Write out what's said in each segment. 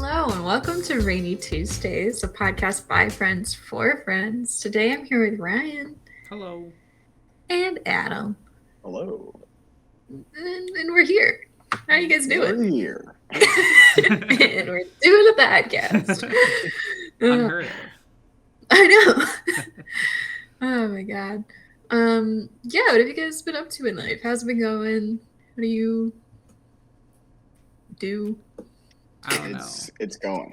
Hello and welcome to Rainy Tuesdays, a podcast by friends for friends. Today I'm here with Ryan. Hello. And Adam. Hello. And we're here. How are you guys doing? We're here. And we're doing a podcast. Unheard of. I know. Oh my god. Yeah, what have you guys been up to in life? How's it been going? What do you do? I don't know. It's going.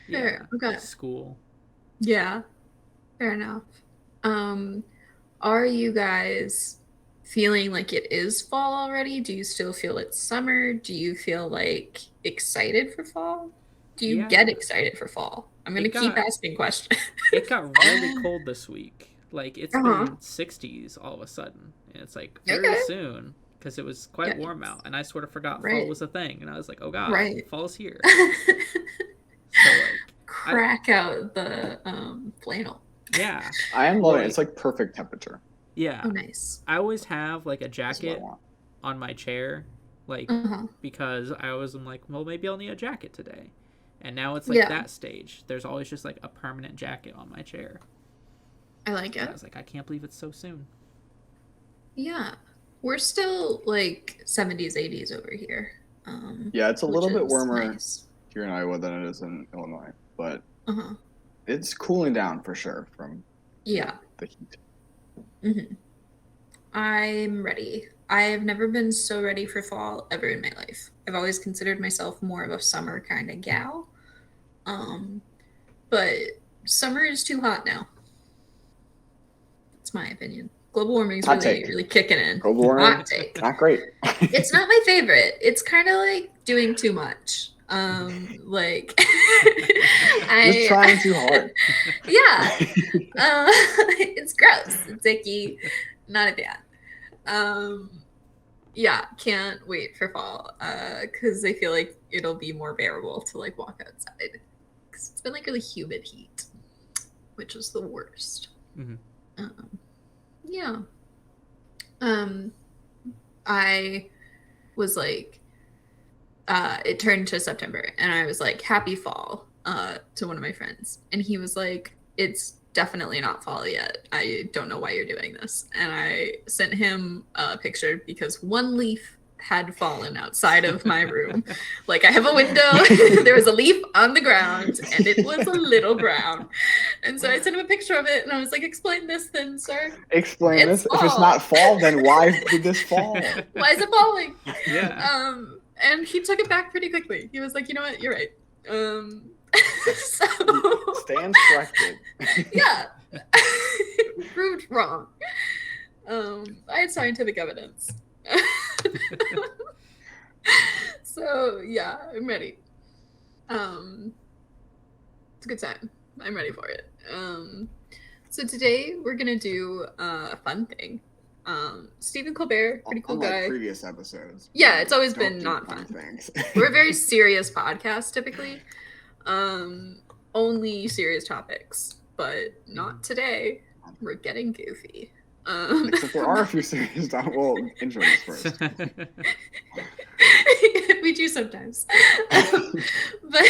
Fair. Okay. School. Yeah. Fair enough. Are you guys feeling like it is fall already? Do you still feel it's summer? Do you feel like excited for fall? Do you get excited for fall? I'm going to keep asking questions. It got really cold this week. Like, it's been 60s all of a sudden. And it's like, very soon. Because it was quite warm out. And I sort of forgot fall was a thing. And I was like, oh god, fall's here. So, like, crack out the flannel. Yeah. I am loving it. It's like perfect temperature. Yeah. Oh, nice. I always have like a jacket on my chair. Like, because I always am like, well, maybe I'll need a jacket today. And now it's like that stage. There's always just like a permanent jacket on my chair. I like it. I was like, I can't believe it's so soon. Yeah. We're still like 70s, 80s over here. Yeah, it's a little bit warmer here in Iowa than it is in Illinois. But it's cooling down for sure from the heat. Mm-hmm. I'm ready. I've never been so ready for fall ever in my life. I've always considered myself more of a summer kind of gal. But summer is too hot now. That's my opinion. Global warming is really kicking in. Global warming, hot take. Not great. It's not my favorite. It's kind of like doing too much. Like just trying too hard. Yeah. It's gross. It's icky. Not a fan. Yeah, can't wait for fall. Because I feel like it'll be more bearable to like walk outside. Because it's been like really humid heat, which is the worst. Yeah. I was like, it turned to September and I was like, happy fall, to one of my friends. And he was like, it's definitely not fall yet. I don't know why you're doing this. And I sent him a picture because one leaf had fallen outside of my room. Like, I have a window, there was a leaf on the ground and it was a little brown. And so I sent him a picture of it and I was like, explain this then, sir. Explain this. Fall. If it's not fall, then why did this fall? Why is it falling? Yeah. And he took it back pretty quickly. He was like, you know what, you're right. So stand corrected. Yeah. Proved wrong. I had scientific evidence. So yeah, I'm ready. It's a good time. I'm ready for it. So today we're gonna do a fun thing. Stephen Colbert, pretty cool guy. Previous episodes. Yeah, it's always been not fun. Things. We're a very serious podcast typically. Only serious topics, but not today. We're getting goofy. Except there are a few serious topics. Well, intro this first. We do sometimes. But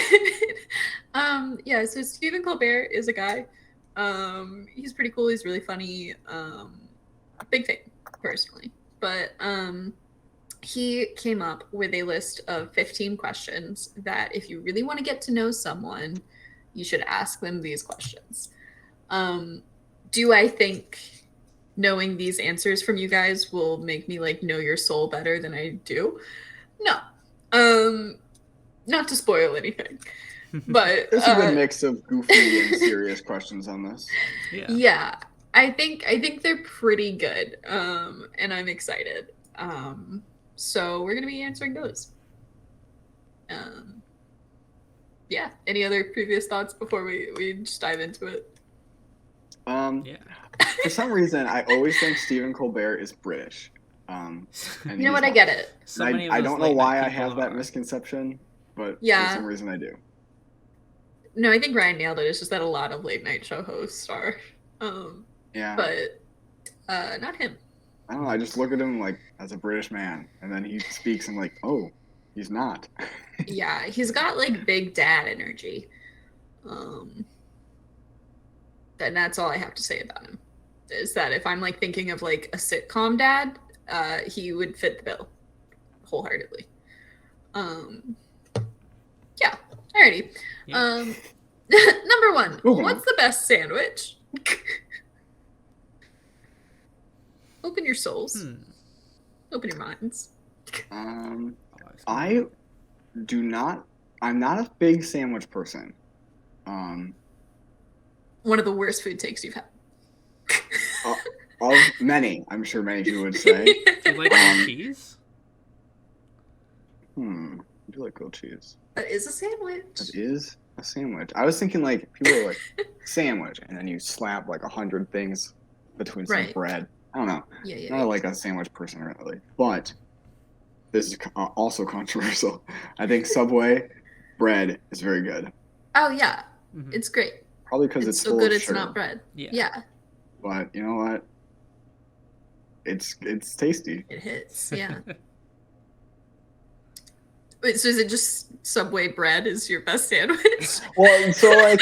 yeah, so Stephen Colbert is a guy. He's pretty cool. He's really funny. Big fan, personally. But he came up with a list of 15 questions that if you really want to get to know someone, you should ask them these questions. Do I think knowing these answers from you guys will make me like know your soul better than I do? No. Not to spoil anything. But there's a good mix of goofy and serious questions on this. Yeah. I think they're pretty good. And I'm excited. So we're gonna be answering those. Yeah. Any other previous thoughts before we just dive into it? For some reason, I always think Stephen Colbert is British. And you know what? I get it. I don't know why I have that misconception, but for some reason I do. No, I think Ryan nailed it. It's just that a lot of late night show hosts are. But not him. I don't know. I just look at him like as a British man, and then he speaks. I'm like, oh, he's not. Yeah, he's got like big dad energy. And that's all I have to say about him. Is that if I'm like thinking of like a sitcom dad, he would fit the bill wholeheartedly. Yeah. Alrighty. Yeah. Number 1. What's the best sandwich? Open your souls. Open your minds. I'm not a big sandwich person. One of the worst food takes you've had. Of many, I'm sure many people would say. Do you like cheese? I do like grilled cheese. That is a sandwich. That is a sandwich. I was thinking like people are like sandwich, and then you slap like 100 things between some bread. I don't know. Yeah. Not like a sandwich person really, but this is also controversial. I think Subway bread is very good. Oh yeah, it's great. Probably because it's so full good of it's sugar. not bread. Yeah. But you know what? It's tasty. It hits. Yeah. Wait, so is it just Subway bread is your best sandwich? Well, so like.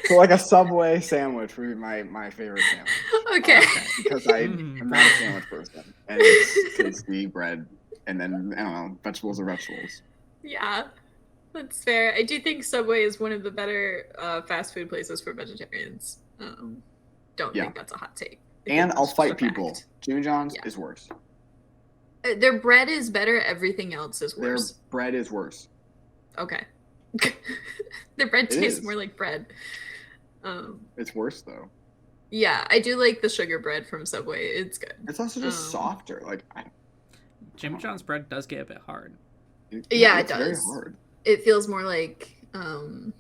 So like a Subway sandwich would be my favorite sandwich. Okay. Because I'm not a sandwich person. And it's tasty bread and then, I don't know, vegetables are vegetables. Yeah, that's fair. I do think Subway is one of the better fast food places for vegetarians. Don't think that's a hot take. And I'll fight people. Jimmy John's is worse. Their bread is better. Everything else is worse. Their bread is worse. Okay. Their bread tastes more like bread. It's worse though. Yeah, I do like the sugar bread from Subway. It's good. It's also just softer. Like Jimmy John's bread does get a bit hard. Yeah, it does. Very hard. It feels more like a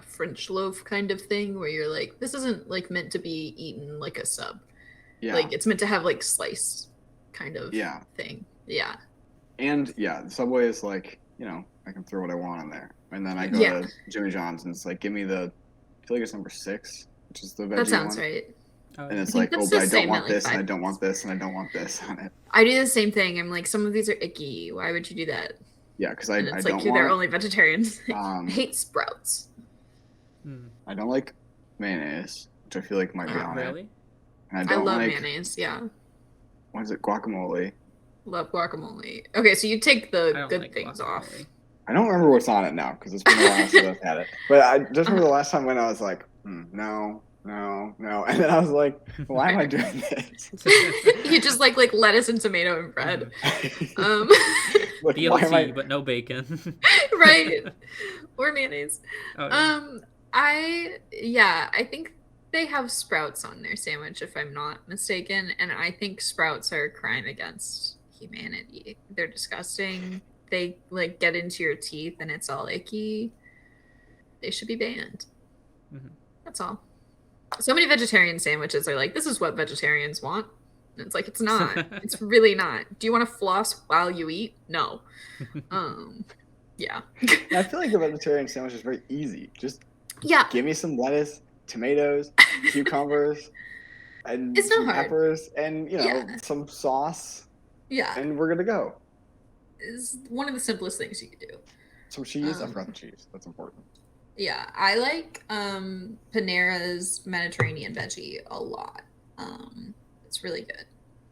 French loaf kind of thing, where you're like, this isn't like meant to be eaten like a sub. Yeah. Like it's meant to have like slice kind of thing. Yeah. And Subway is like, I can throw what I want in there. And then I go to Jimmy John's and it's like, give me I feel like it's number 6, which is the veggie one. That sounds right. And it's like, but I don't want this, and I don't want this, and I don't want this on it. I do the same thing. I'm like, some of these are icky. Why would you do that? Yeah, because I don't want... they're only vegetarians. I hate Sprouts. I don't like mayonnaise, which I feel like might be on really? it. And I love mayonnaise, yeah. What is it? Guacamole. Love guacamole. Okay, so you take the good things off. I don't remember what's on it now, because it's been a while since I've had it. But I just remember the last time when I was like, no. And then I was like, why am I doing this? You just like lettuce and tomato and bread. Like, BLT, but no bacon. Right. Or mayonnaise. Oh, yeah. I think they have Sprouts on their sandwich, if I'm not mistaken. And I think Sprouts are a crime against humanity. They're disgusting. They get into your teeth and it's all icky. They should be banned. That's all. So many vegetarian sandwiches are like, this is what vegetarians want. And it's like, it's not. It's really not. Do you want to floss while you eat? No. Yeah. I feel like the vegetarian sandwich is very easy. Just give me some lettuce, tomatoes, cucumbers, and some peppers, and some sauce. Yeah. And we're gonna go. It's one of the simplest things you could do. Some cheese. I forgot the cheese. That's important. Yeah, I like Panera's Mediterranean veggie a lot. It's really good.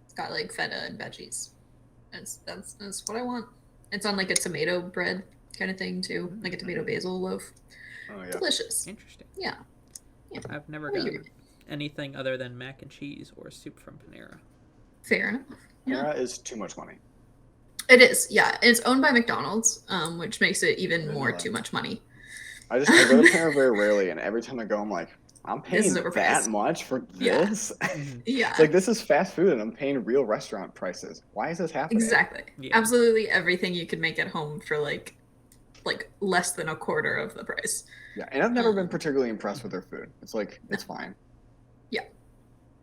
It's got like feta and veggies. That's what I want. It's on like a tomato bread kind of thing too, like a tomato basil loaf. Oh yeah, delicious. Interesting. Yeah. I've never gotten anything other than mac and cheese or soup from Panera. Fair enough. Panera is too much money. It is, yeah. It's owned by McDonald's, which makes it even more too much money. I go to Panera very rarely, and every time I go, I'm like, I'm paying that much for this? Yeah. It's like, this is fast food, and I'm paying real restaurant prices. Why is this happening? Exactly. Yeah. Absolutely everything you could make at home for like less than a quarter of the price. Yeah, and I've never been particularly impressed with their food. It's like, it's fine. Yeah.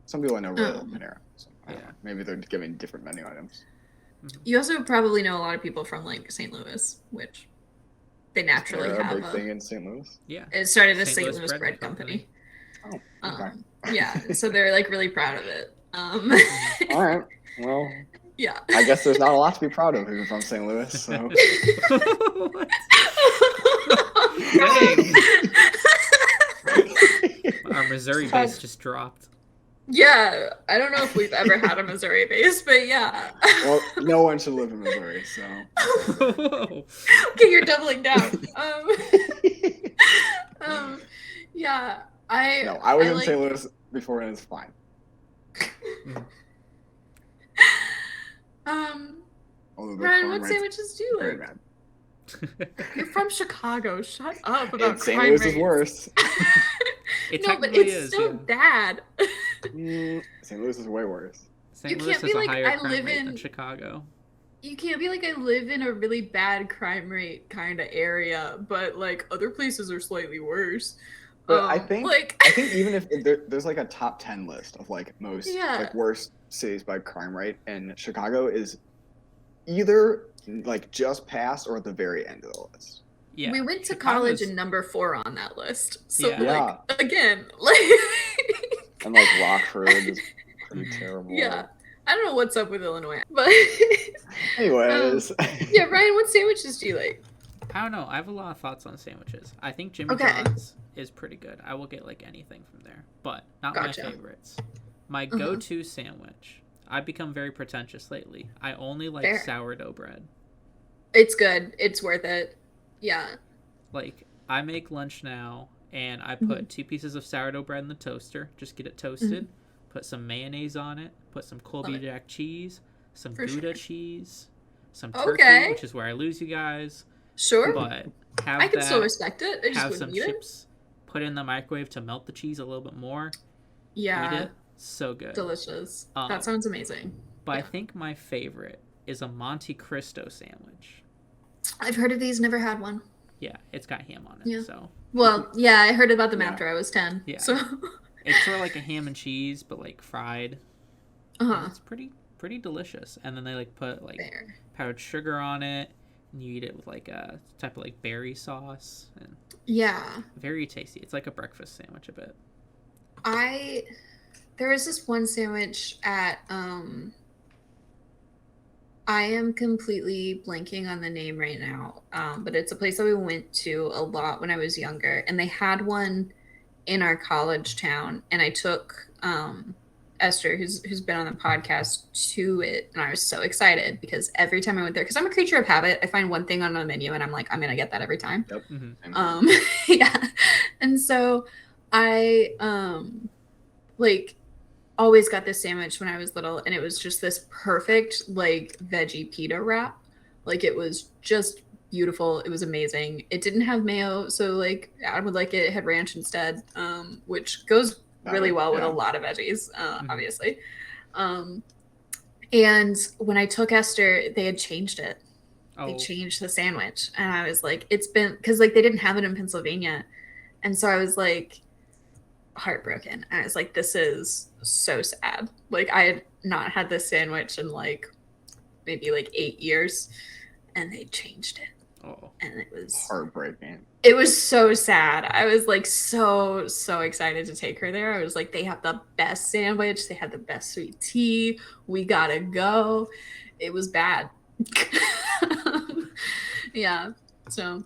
Some people I know really love Panera. So maybe they're giving different menu items. You also probably know a lot of people from like St. Louis, which they naturally have a big thing in St. Louis. Yeah, it started as St. Louis bread company. Oh, okay. Yeah, so they're like really proud of it. All right, well, Yeah. I guess there's not a lot to be proud of if you're from St. Louis. So. Dang. Our Missouri base just dropped. Yeah, I don't know if we've ever had a Missouri base, but yeah. Well, no one should live in Missouri, so. Okay, you're doubling down. Yeah, I was in St. Louis before, and it's fine. Ryan, what sandwiches do you like? You're from Chicago. Shut up about St. Louis is worse. No, but it's still bad. St. Louis is way worse. St. Louis has a higher crime rate than Chicago. You can't be like, I live in a really bad crime rate kind of area, but like other places are slightly worse. But I think even if there's like a top 10 list of like most like worst cities by crime rate, and Chicago is either like just past or at the very end of the list. Yeah, we went to college in number 4 on that list. So like again, like and like Rockford is pretty terrible. Yeah, I don't know what's up with Illinois, but anyways, yeah, Ryan, what sandwiches do you like? I don't know. I have a lot of thoughts on sandwiches. I think Jimmy John's is pretty good. I will get like anything from there, but not my favorites. My go-to sandwich. I've become very pretentious lately. I only like sourdough bread. It's good. It's worth it. Yeah. Like, I make lunch now, and I put 2 pieces of sourdough bread in the toaster. Just get it toasted. Put some mayonnaise on it. Put some Colby Jack cheese. Some Gouda cheese. Some turkey, which is where I lose you guys. Sure. But I can still respect it. I just have some chips. Put it in the microwave to melt the cheese a little bit more. Yeah. Eat it. So good. Delicious. That sounds amazing. But I think my favorite is a Monte Cristo sandwich. I've heard of these, never had one. Yeah, it's got ham on it. So. Well, yeah, I heard about them after I was 10. Yeah. So. It's sort of like a ham and cheese, but like fried. It's pretty delicious. And then they like put like powdered sugar on it, and you eat it with like a type of like berry sauce, and very tasty. It's like a breakfast sandwich a bit. There is this one sandwich at I am completely blanking on the name right now, but it's a place that we went to a lot when I was younger, and they had one in our college town, and I took Esther, who's been on the podcast, to it, and I was so excited because every time I went there, because I'm a creature of habit, I find one thing on a menu and I'm like, I'm gonna get that every time. Yep. And so I like always got this sandwich when I was little, and it was just this perfect like veggie pita wrap. Like, it was just beautiful. It was amazing. It didn't have mayo, so like I would like it had ranch instead, which goes really well with a lot of veggies, obviously. And when I took Esther, they had changed it. They changed the sandwich, and I was like, it's been, because like they didn't have it in Pennsylvania, and so I was like heartbroken. And I was like, this is so sad. Like, I had not had this sandwich in like maybe like 8 years, and they changed it. And it was heartbreaking. It was so sad. I was like so excited to take her there. I was like, they have the best sandwich. They had the best sweet tea. We gotta go. It was bad. Yeah. So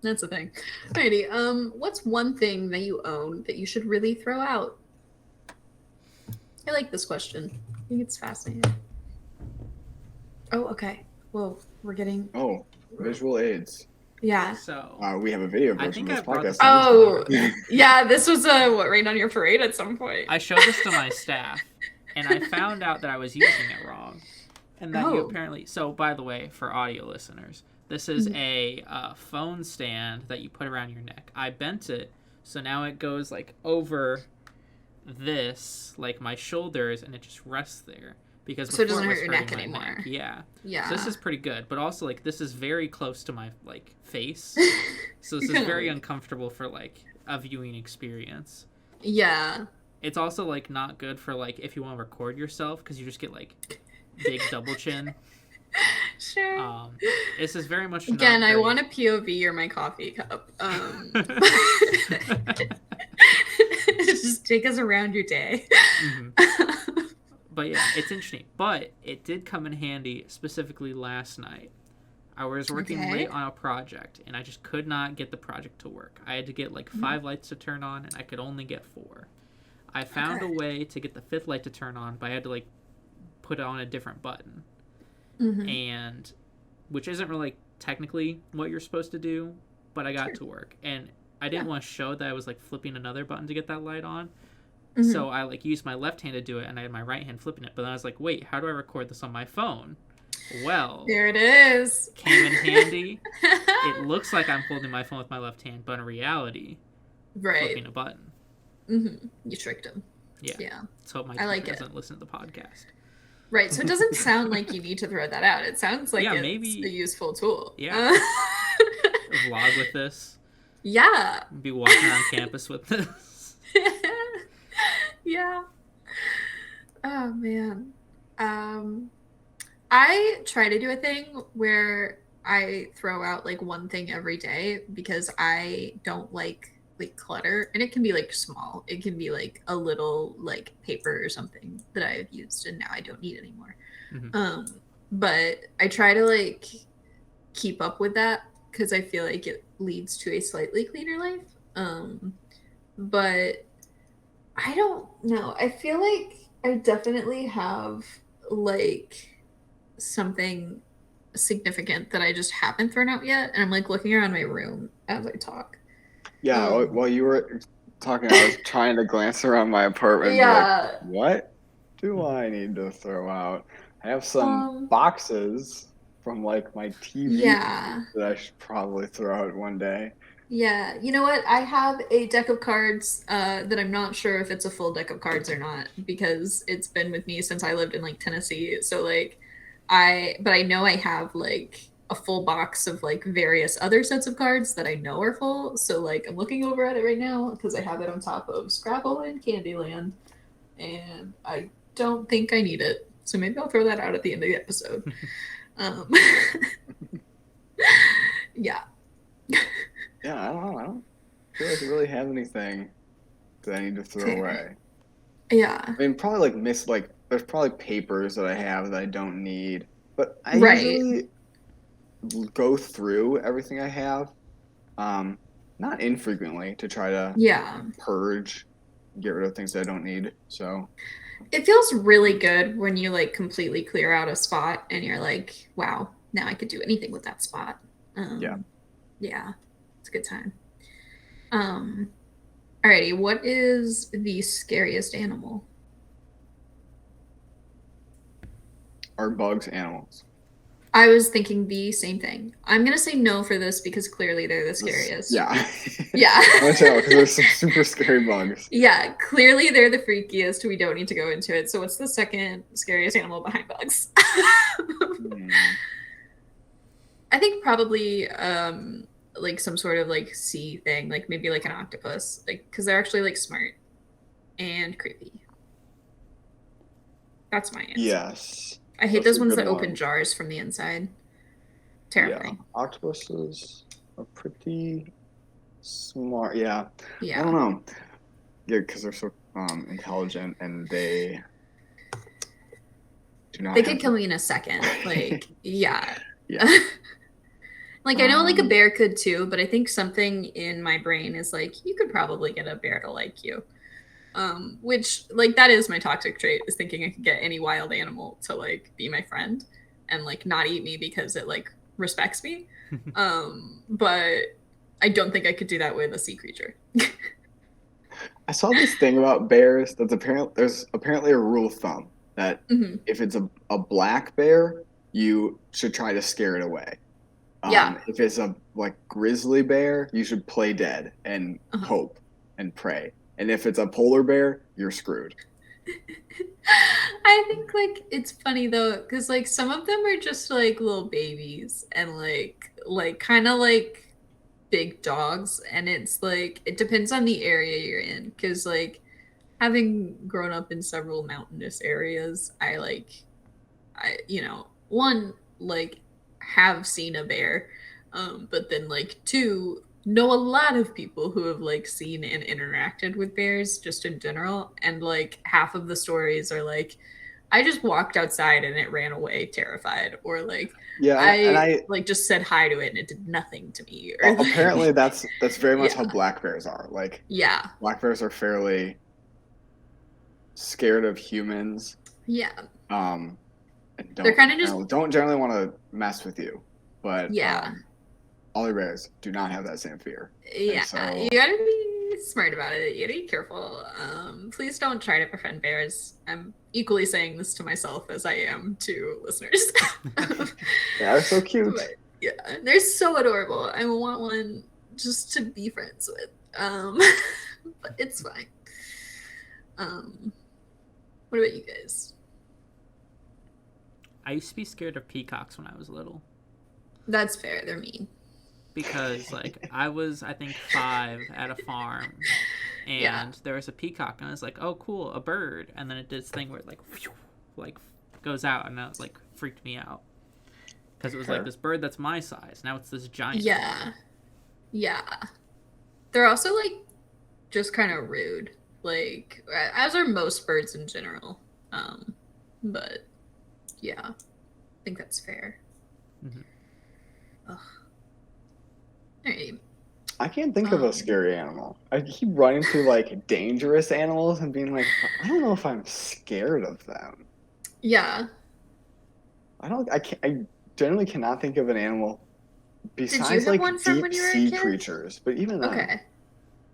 that's the thing. Alrighty. What's one thing that you own that you should really throw out? I like this question. I think it's fascinating. Oh, okay. Whoa, we're getting visual aids. Yeah. So we have a video version of this podcast. Oh, yeah. This was right on your parade at some point. I showed this to my staff, and I found out that I was using it wrong, and that you apparently. So, by the way, for audio listeners, this is a phone stand that you put around your neck. I bent it, so now it goes like over this, like my shoulders, and it just rests there. Because so it doesn't hurt your neck anymore. Yeah. So this is pretty good, but also like this is very close to my like face, so this is very uncomfortable for like a viewing experience. Yeah. It's also like not good for like if you want to record yourself, because you just get like big double chin. Sure. This is very much again. I want to POV you're my coffee cup. Just take us around your day. But yeah, it's interesting. But it did come in handy specifically last night. I was working late on a project, and I just could not get the project to work. I had to get like 5 lights to turn on, and I could only get 4. I found a way to get the 5th light to turn on, but I had to like put it on a different button. And which isn't really technically what you're supposed to do, but I got to work. And I didn't want to show that I was like flipping another button to get that light on. So I like used my left hand to do it, and I had my right hand flipping it. But then I was like, wait, how do I record this on my phone? Well, there it is. Came in handy. It looks like I'm holding my phone with my left hand, but in reality, flipping a button. You tricked him. Yeah. So my teacher doesn't listen to the podcast. Right. So it doesn't sound like you need to throw that out. It sounds like it's maybe a useful tool. Yeah. Vlog with this. Yeah. Be walking around campus with this. Yeah. Oh man. I try to do a thing where I throw out like one thing every day because I don't like clutter, and it can be like small. It can be like a little like paper or something that I've used and now I don't need anymore. But I try to like keep up with that because I feel like it leads to a slightly cleaner life. But I don't know. I feel like I definitely have like something significant that I just haven't thrown out yet, and I'm like looking around my room as I talk. Yeah, while you were talking, I was trying to glance around my apartment. Yeah. And be like, what do I need to throw out? I have some boxes from like my TV that I should probably throw out one day. Yeah, you know what? I have a deck of cards that I'm not sure if it's a full deck of cards or not because it's been with me since I lived in like Tennessee. So like but I know I have like a full box of like various other sets of cards that I know are full. So like I'm looking over at it right now because I have it on top of Scrabble and Candyland, and I don't think I need it. So maybe I'll throw that out at the end of the episode. Yeah. Yeah, I don't know. I don't feel like I really have anything that I need to throw away. Yeah. I mean, probably like there's probably papers that I have that I don't need, but I usually go through everything I have, not infrequently, to try to purge, get rid of things that I don't need. So it feels really good when you like completely clear out a spot and you're like, wow, now I could do anything with that spot. Yeah, it's a good time. Alrighty, what is the scariest animal? Are bugs animals? I was thinking the same thing. I'm gonna say no for this because clearly they're the scariest. Yeah. Watch out, because there's some super scary bugs. Yeah, clearly they're the freakiest. We don't need to go into it. So what's the second scariest animal behind bugs? I think probably like some sort of like sea thing, like maybe like an octopus, like because they're actually like smart and creepy. That's my answer. Yes. I hate those ones that open jars from the inside. Terrifying. Yeah, octopuses are pretty smart. Yeah. I don't know. Yeah, because they're so intelligent and they do not. They could kill me in a second. Like, yeah. Like I know like a bear could too, but I think something in my brain is like you could probably get a bear to like you. Which like that is my toxic trait, is thinking I could get any wild animal to like be my friend and like not eat me because it like respects me. But I don't think I could do that with a sea creature. I saw this thing about bears that's there's apparently a rule of thumb that if it's a black bear, you should try to scare it away. If it's a like grizzly bear, you should play dead and hope and pray. And if it's a polar bear, you're screwed. I think like it's funny though, because like some of them are just like little babies and like kind of like big dogs, and it's like it depends on the area you're in. Because like having grown up in several mountainous areas, I one like have seen a bear, but then like two, know a lot of people who have like seen and interacted with bears just in general, and like half of the stories are like I just walked outside and it ran away terrified, or like I like just said hi to it and it did nothing to me. Or apparently that's very much how black bears are. Like black bears are fairly scared of humans. Yeah. And they're kind of just don't generally want to mess with you, but Ollie bears do not have that same fear. Yeah, so, you gotta be smart about it. You gotta be careful. Please don't try to befriend bears. I'm equally saying this to myself as I am to listeners. They're so cute. But, yeah, they're so adorable. I want one just to be friends with. But it's fine. What about you guys? I used to be scared of peacocks when I was little. That's fair. They're mean. Because, like, I was, I think, 5 at a farm, and there was a peacock, and I was like, oh, cool, a bird. And then it did this thing where it, like goes out, and it, like, freaked me out. Because it was, like, this bird that's my size. Now it's this giant bird. Yeah. They're also, like, just kind of rude. Like, as are most birds in general. But, yeah. I think that's fair. Mm-hmm. Ugh. Right. I can't think of a scary animal. I keep running through like dangerous animals and being like, I don't know if I'm scared of them. Yeah. I generally cannot think of an animal besides like deep sea creatures. But even then,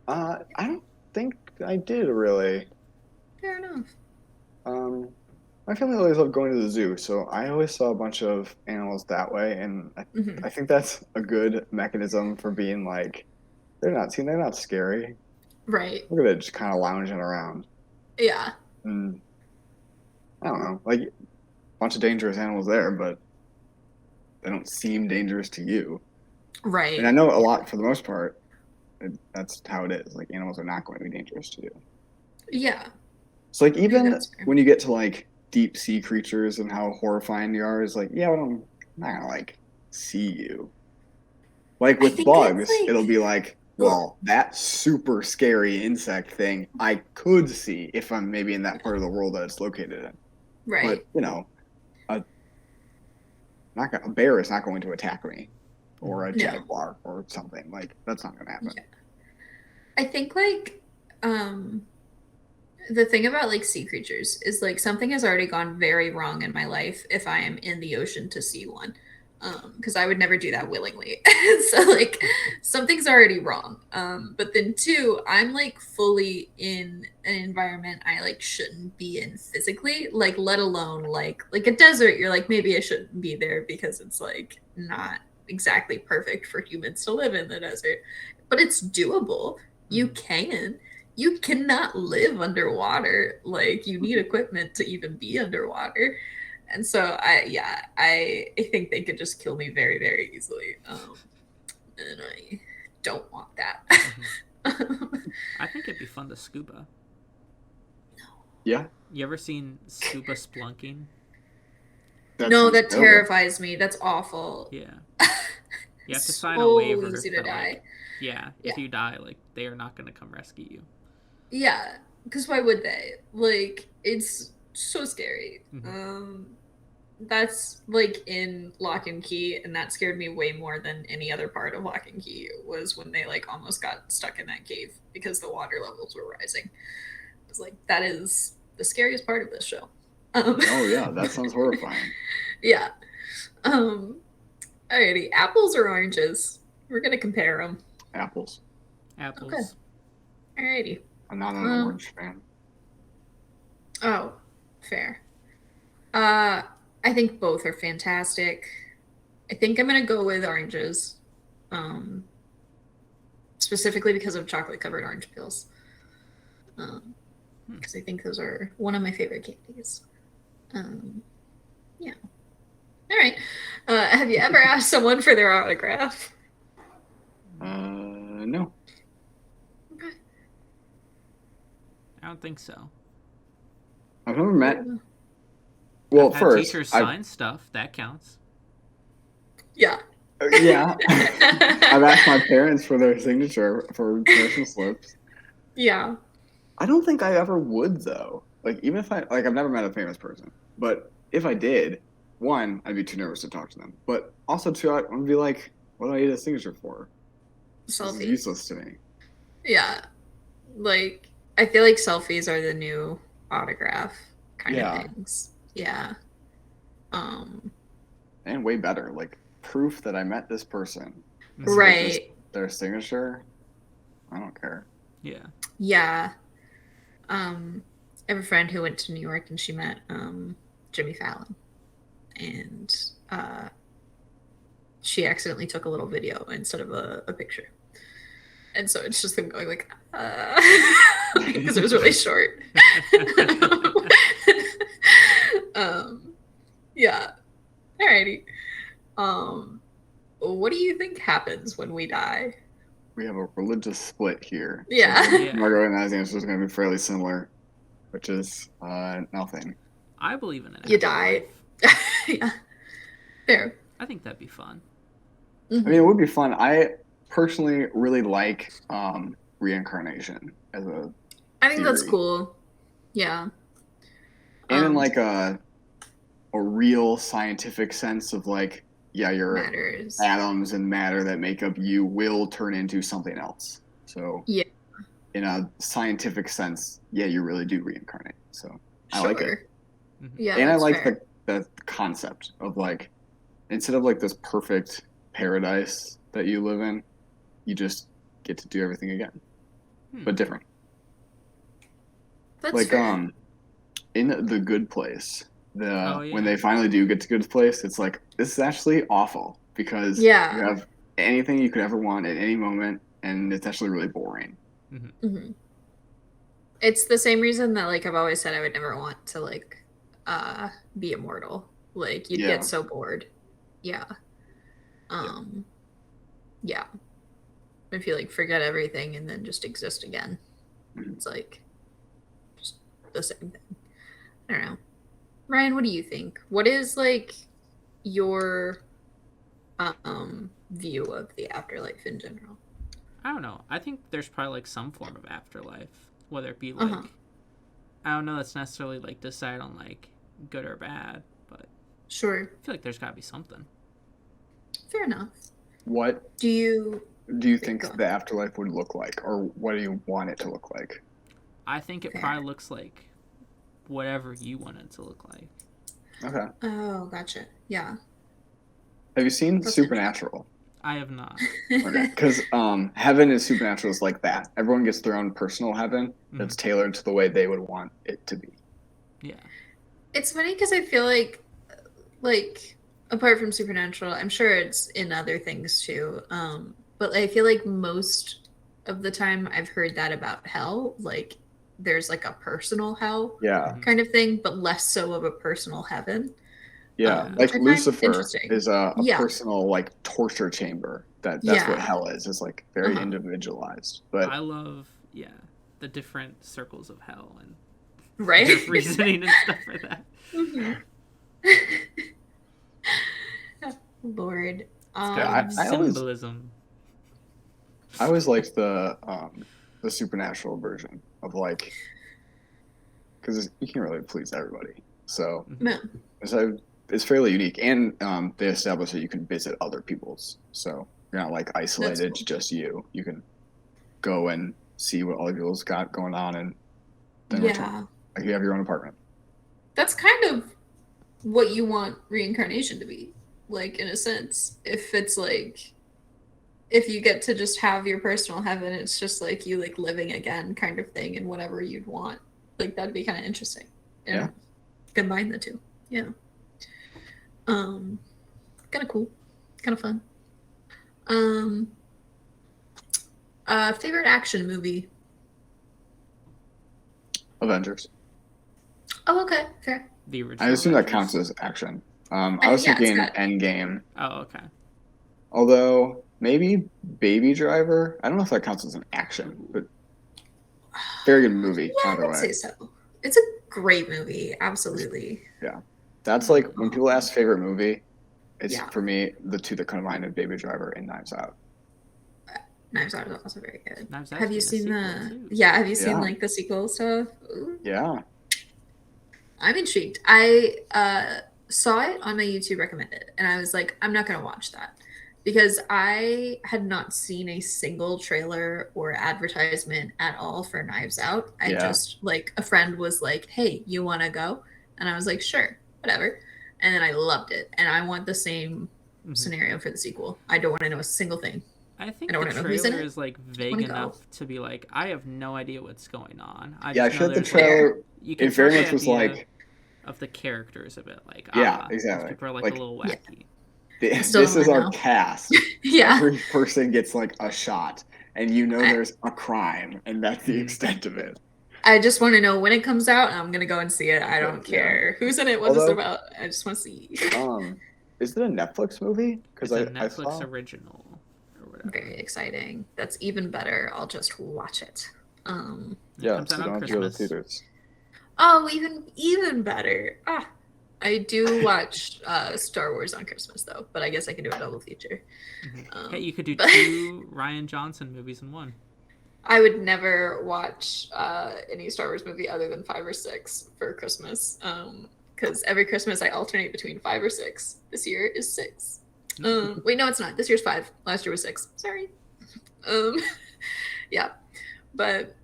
I don't think I did really. Fair enough. My family always loved going to the zoo, so I always saw a bunch of animals that way, and I think that's a good mechanism for being like, they're not scary. Right. Look at it, just kind of lounging around. Yeah. And I don't know, like a bunch of dangerous animals there, but they don't seem dangerous to you. Right. And I know a lot, for the most part, that's how it is. Like animals are not going to be dangerous to you. Yeah. So like even when you get to like deep sea creatures and how horrifying they are, is like, yeah, but I'm not gonna like see you. Like with bugs, it'll be like, well, that super scary insect thing I could see if I'm maybe in that part of the world that it's located in. Right. But you know, a bear is not going to attack me, or a jaguar or something. Like that's not gonna happen. Yeah. I think like the thing about like sea creatures is like something has already gone very wrong in my life if I am in the ocean to see one, because I would never do that willingly. So like something's already wrong. But then 2, I'm like fully in an environment I like shouldn't be in physically, like let alone like a desert. You're like, maybe I shouldn't be there because it's like not exactly perfect for humans to live in the desert, but it's doable. You can. You cannot live underwater. Like you need equipment to even be underwater. And so I think they could just kill me very, very easily. And I don't want that. I think it'd be fun to scuba. Yeah. You ever seen scuba splunking? No, that terrifies me. That's awful. Yeah. You have to sign a waiver. Easy to die. If you die, like they are not going to come rescue you. Yeah, because why would they? Like, it's so scary. That's like in Lock and Key, and that scared me way more than any other part of Lock and Key was when they like almost got stuck in that cave because the water levels were rising. It was like, that is the scariest part of this show. Oh yeah, that sounds horrifying. Yeah. Alrighty, apples or oranges? We're gonna compare them. Apples. Okay. Alrighty. I'm not an orange fan. Oh, fair. I think both are fantastic. I think I'm gonna go with oranges. Specifically because of chocolate covered orange peels. Because I think those are one of my favorite candies. Yeah. All right. Have you ever asked someone for their autograph? No. Okay. I don't think so. I've never met. Well, I've first, teachers sign stuff. That counts. Yeah. Yeah. I've asked my parents for their signature for commercial slips. Yeah. I don't think I ever would though. Like even if I've never met a famous person, but if I did, one, I'd be too nervous to talk to them. But also two, I'd be like, what do I need a signature for? This is useless to me. Yeah. Like I feel like selfies are the new autograph kind of things. Yeah. And way better, like proof that I met this person. Right. Their signature. I don't care. Yeah. Yeah. I have a friend who went to New York and she met Jimmy Fallon. And she accidentally took a little video instead of a picture. And so it's just them going like, because it was really short. Yeah. Alrighty. What do you think happens when we die? We have a religious split here. Yeah. So Margaux and I's answer is going to be fairly similar, which is nothing. I believe in it. You die. Yeah. Fair. I think that'd be fun. Mm-hmm. I mean, it would be fun. I personally really like reincarnation as a I think that's cool. Yeah. And in like a real scientific sense of like, yeah, your atoms and matter that make up you will turn into something else. So yeah, in a scientific sense, yeah, you really do reincarnate. So I like it. Yeah, and I like the concept of like, instead of like this perfect paradise that you live in, you just get to do everything again, but different. That's like fair. In The Good Place, when they finally do get to Good Place, it's like, this is actually awful because you have anything you could ever want at any moment, and it's actually really boring. Mm-hmm. It's the same reason that like I've always said I would never want to like be immortal. Like you'd get so bored. Yeah. Yeah. If you like forget everything and then just exist again. It's like just the same thing. I don't know. Ryan, what do you think? What is like your view of the afterlife in general? I don't know. I think there's probably like some form of afterlife, whether it be like I don't know that's necessarily like decide on like good or bad, but sure. I feel like there's gotta be something. Fair enough. What do you think the afterlife would look like, or what do you want it to look like? I think it probably looks like whatever you want it to look like. Okay. Oh, gotcha. Yeah. Have you seen Supernatural? I have not. Okay, because heaven is Supernatural is like that. Everyone gets their own personal heaven that's tailored to the way they would want it to be. Yeah. It's funny because I feel like apart from Supernatural, I'm sure it's in other things too. But I feel like most of the time I've heard that about hell, like there's like a personal hell kind of thing, but less so of a personal heaven. Yeah, like Lucifer is a personal like torture chamber. That's what hell is. It's like very individualized. But I love the different circles of hell and reasoning and stuff for that. Lord, symbolism. I always liked the Supernatural version of like, because you can't really please everybody, so it's fairly unique, and they establish that you can visit other people's, so you're not like isolated to just you. You can go and see what other people's got going on, and then return. Like you have your own apartment. That's kind of what you want reincarnation to be, like in a sense. If it's like, if you get to just have your personal heaven, it's just like you like living again kind of thing, and whatever you'd want. Like that'd be kind of interesting. Yeah. Combine the two. Yeah. Kind of cool. Kind of fun. Favorite action movie? Avengers. Oh, okay. Fair. The original. I assume that counts as action. I was thinking Endgame. Oh, okay. Although maybe Baby Driver. I don't know if that counts as an action, but very good movie. Yeah, I would say so. It's a great movie. Absolutely. Yeah. That's like when people ask favorite movie, it's for me the two that come to mind are Baby Driver and Knives Out. Knives Out is also very good. Knives Out have you seen too. Have you seen like the sequel stuff? Ooh. Yeah. I'm intrigued. I saw it on my YouTube recommended, and I was like, I'm not gonna watch that because I had not seen a single trailer or advertisement at all for Knives Out. I just like a friend was like, "Hey, you want to go?" And I was like, "Sure, whatever." And then I loved it, and I want the same scenario for the sequel. I don't want to know a single thing. I think the trailer is like vague enough to be like, I have no idea what's going on. I showed the trailer. You can very much was like of the characters a bit, like exactly. People are like a little wacky. This is our cast. Every person gets like a shot, and there's a crime, and that's the extent of it. I just want to know when it comes out, and I'm gonna go and see it. I don't care who's in it, what it's about. I just want to see. Is it a Netflix movie? Because it's a Netflix original. Very exciting. That's even better. I'll just watch it. So don't have to go to theaters. Oh, even better. I do watch Star Wars on Christmas though, but I guess I can do a double feature. Hey, you could do 2 Rian Johnson movies in one. I would never watch any Star Wars movie other than 5 or 6 for Christmas. Because every Christmas I alternate between 5 or 6. This year is 6. Wait, no, it's not. This year's 5. Last year was 6. Sorry. Yeah, but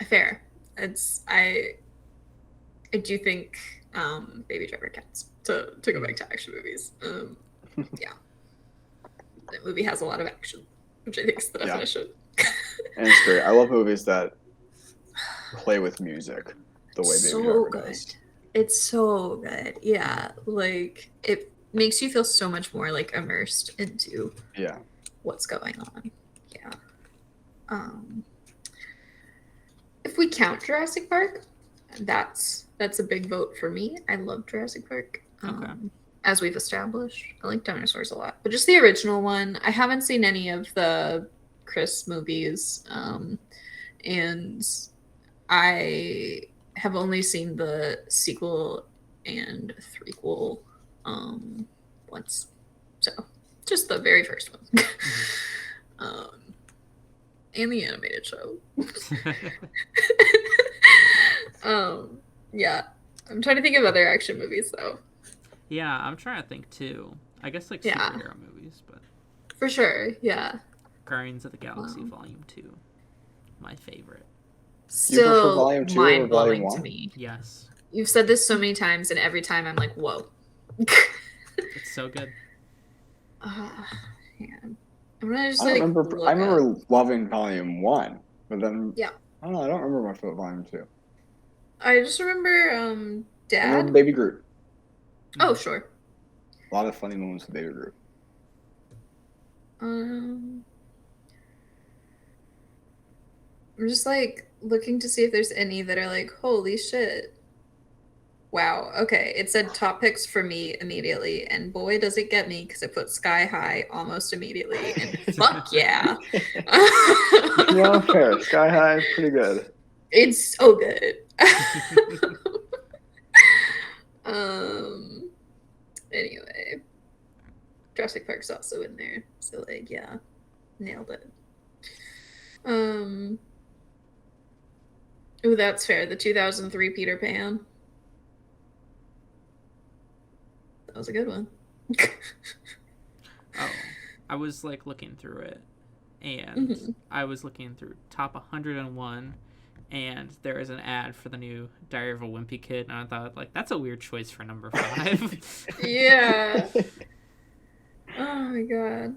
fair. I do think Baby Driver counts to go back to action movies. Yeah, that movie has a lot of action, which I think is the definition. And it's great. I love movies that play with music the way Baby Driver does. It's so good. Yeah. Like it makes you feel so much more like immersed into what's going on. Yeah. If we count Jurassic Park, that's a big vote for me. I love Jurassic Park. As we've established. I like dinosaurs a lot. But just the original one. I haven't seen any of the Chris movies. And I have only seen the sequel and threequel once. So just the very first one. And the animated show. Yeah. I'm trying to think of other action movies though. Yeah, I'm trying to think too. I guess like superhero movies, but for sure, yeah. Guardians of the Galaxy Volume 2. My favorite. Still mind-blowing to me. Yes. You've said this so many times, and every time I'm like, whoa. It's so good. Yeah. I'm gonna just I remember loving Volume 1, but then I don't know. I don't remember much about Volume 2. I just remember Dad. I remember Baby Groot. Oh, sure. A lot of funny moments with Baby Groot. I'm just like looking to see if there's any that are like, holy shit. Wow. Okay. It said top picks for me immediately, and boy, does it get me because it put Sky High almost immediately. And fuck yeah. Yeah, fair. Sky High is pretty good. It's so good. Anyway, Jurassic Park's also in there, so like, yeah, nailed it. Oh, that's fair. The 2003 Peter Pan. That was a good one. Oh, I was like looking through it, and I was looking through top 101. And there is an ad for the new Diary of a Wimpy Kid, and I thought, like, that's a weird choice for number 5. Yeah. Oh my god.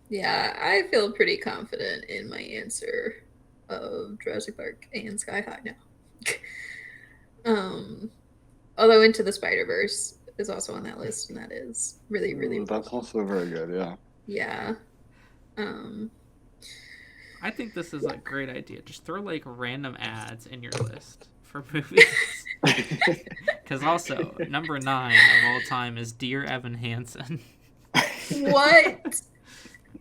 Yeah, I feel pretty confident in my answer of Jurassic Park and Sky High now. Although Into the Spider-Verse is also on that list, and that is really, really that's also very good, yeah. Yeah. I think this is a great idea. Just throw like random ads in your list for movies. Because also, number 9 of all time is Dear Evan Hansen. What?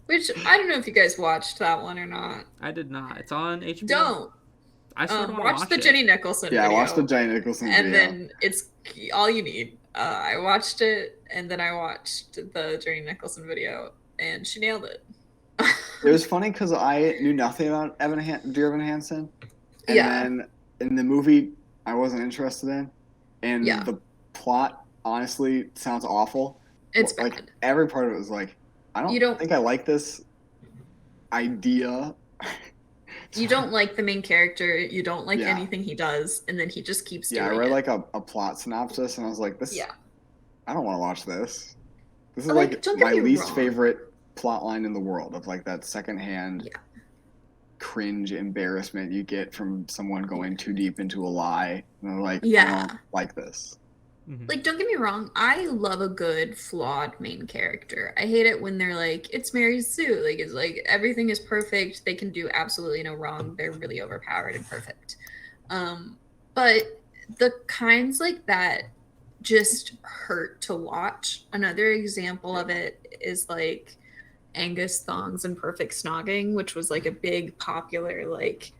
Which, I don't know if you guys watched that one or not. I did not. It's on HBO. Don't. I sort of watch the Jenny Nicholson video. Yeah, watch the Jenny Nicholson video. And then it's all you need. I watched it, and then I watched the Jenny Nicholson video, and she nailed it. It was funny because I knew nothing about Dear Evan Hansen, and then in the movie I wasn't interested in, and the plot honestly sounds awful. It's like bad. Every part of it was like, I don't think I like this idea. You don't like the main character. You don't like anything he does, and then he just keeps doing it. Yeah, I read like a plot synopsis, and I was like, "This. Yeah. I don't want to watch this. This is like my least favorite plot line in the world of like that secondhand cringe embarrassment you get from someone going too deep into a lie. And I'm like, I don't like this. Like, don't get me wrong, I love a good flawed main character. I hate it when they're like, it's Mary Sue. Like, it's like everything is perfect. They can do absolutely no wrong. They're really overpowered and perfect. But the kinds like that just hurt to watch. Another example of it is like Angus Thongs and Perfect Snogging, which was like a big popular like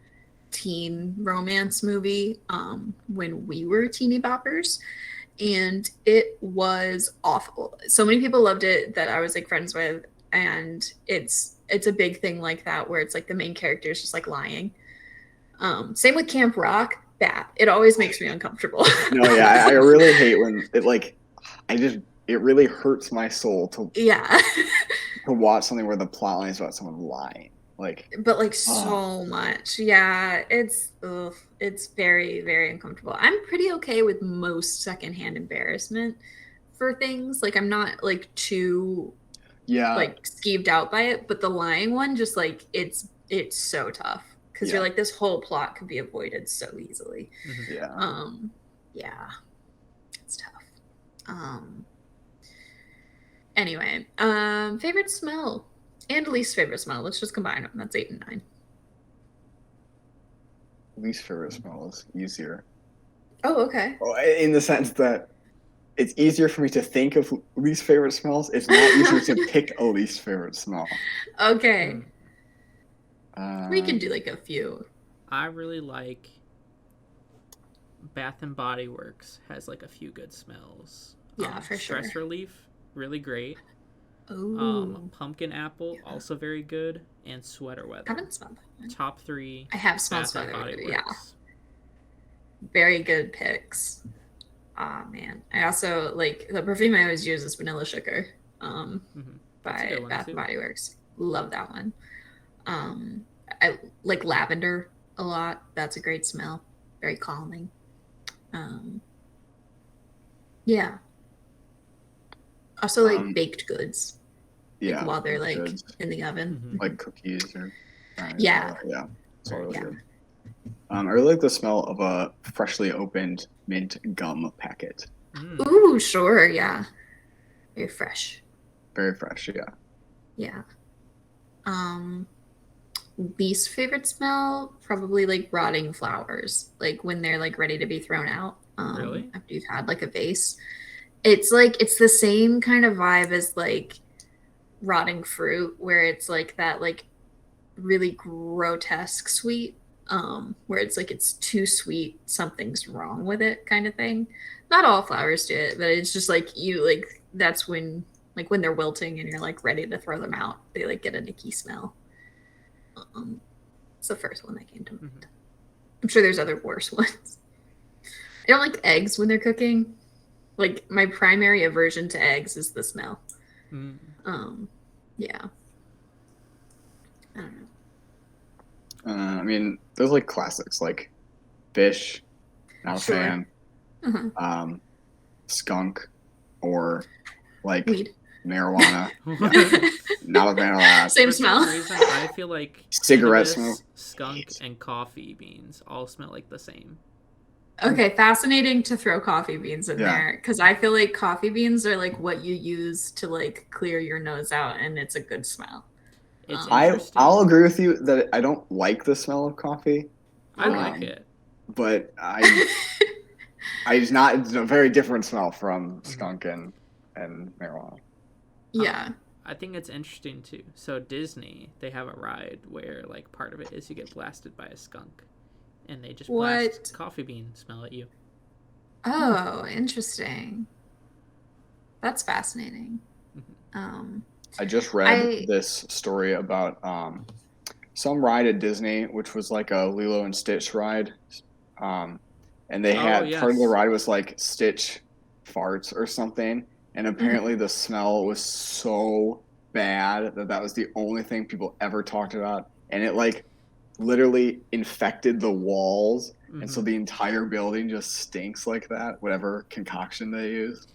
teen romance movie when we were teeny boppers. And it was awful. So many people loved it that I was like friends with, and it's a big thing like that where it's like the main character is just like lying. Same with Camp Rock. Bad. It always makes me uncomfortable. No, yeah, I really hate when it like it really hurts my soul to to watch something where the plot line is about someone lying. But like so much. Yeah, it's very, very uncomfortable. I'm pretty okay with most secondhand embarrassment for things. Like I'm not like too like skeeved out by it, but the lying one just like it's so tough because you're like this whole plot could be avoided so easily. Yeah. It's tough. Anyway, favorite smell. And least favorite smell. Let's just combine them. That's 8 and 9. Least favorite smell is easier. Oh, okay. Well, in the sense that it's easier for me to think of least favorite smells. It's not easier to pick a least favorite smell. Okay. We can do like a few. I really like Bath and Body Works has like a few good smells. Yeah, for sure. Stress relief, really great. Ooh. Pumpkin apple, also very good, and sweater weather. I haven't smelled that one. Top 3. I have smelled sweater weather. Yeah. Very good picks. Ah, man. I also like the perfume I always use is Vanilla Sugar. By Bath and Body Works. Love that one. I like lavender a lot. That's a great smell. Very calming. Yeah. Also like baked goods. Yeah. While they're like in the oven. Like cookies or yeah. It's all really good. I really like the smell of a freshly opened mint gum packet. Ooh, sure, yeah. Very fresh. Very fresh, yeah. Yeah. Least favorite smell, probably like rotting flowers. Like when they're like ready to be thrown out. Really? After you've had like a vase. It's like it's the same kind of vibe as like rotting fruit, where it's like that like really grotesque sweet. Where it's like it's too sweet, something's wrong with it kind of thing. Not all flowers do it, but it's just like you like that's when like when they're wilting and you're like ready to throw them out, they like get a nicky smell. It's the first one that came to mind. I'm sure there's other worse ones. I don't like eggs when they're cooking. Like my primary aversion to eggs is the smell. Yeah. I don't know. I mean, there's like classics like fish, not a fan. Skunk, or like weed. Marijuana. Not a fan of that. Same smell. For some reason, I feel like cigarette smoke, skunk, and coffee beans all smell like the same. Okay, fascinating to throw coffee beans in there because I feel like coffee beans are like what you use to like clear your nose out, and it's a good smell. I'll agree with you that I don't like the smell of coffee. I like it, but it's a very different smell from skunk and marijuana. Yeah. I think it's interesting too. So Disney, they have a ride where like part of it is you get blasted by a skunk, and they just blast coffee bean smell at you. Oh, interesting. That's fascinating. I just read this story about some ride at Disney, which was like a Lilo and Stitch ride. And they had part of the ride was like Stitch farts or something. And apparently the smell was so bad that was the only thing people ever talked about. And it like literally infected the walls. And so the entire building just stinks like that, whatever concoction they use.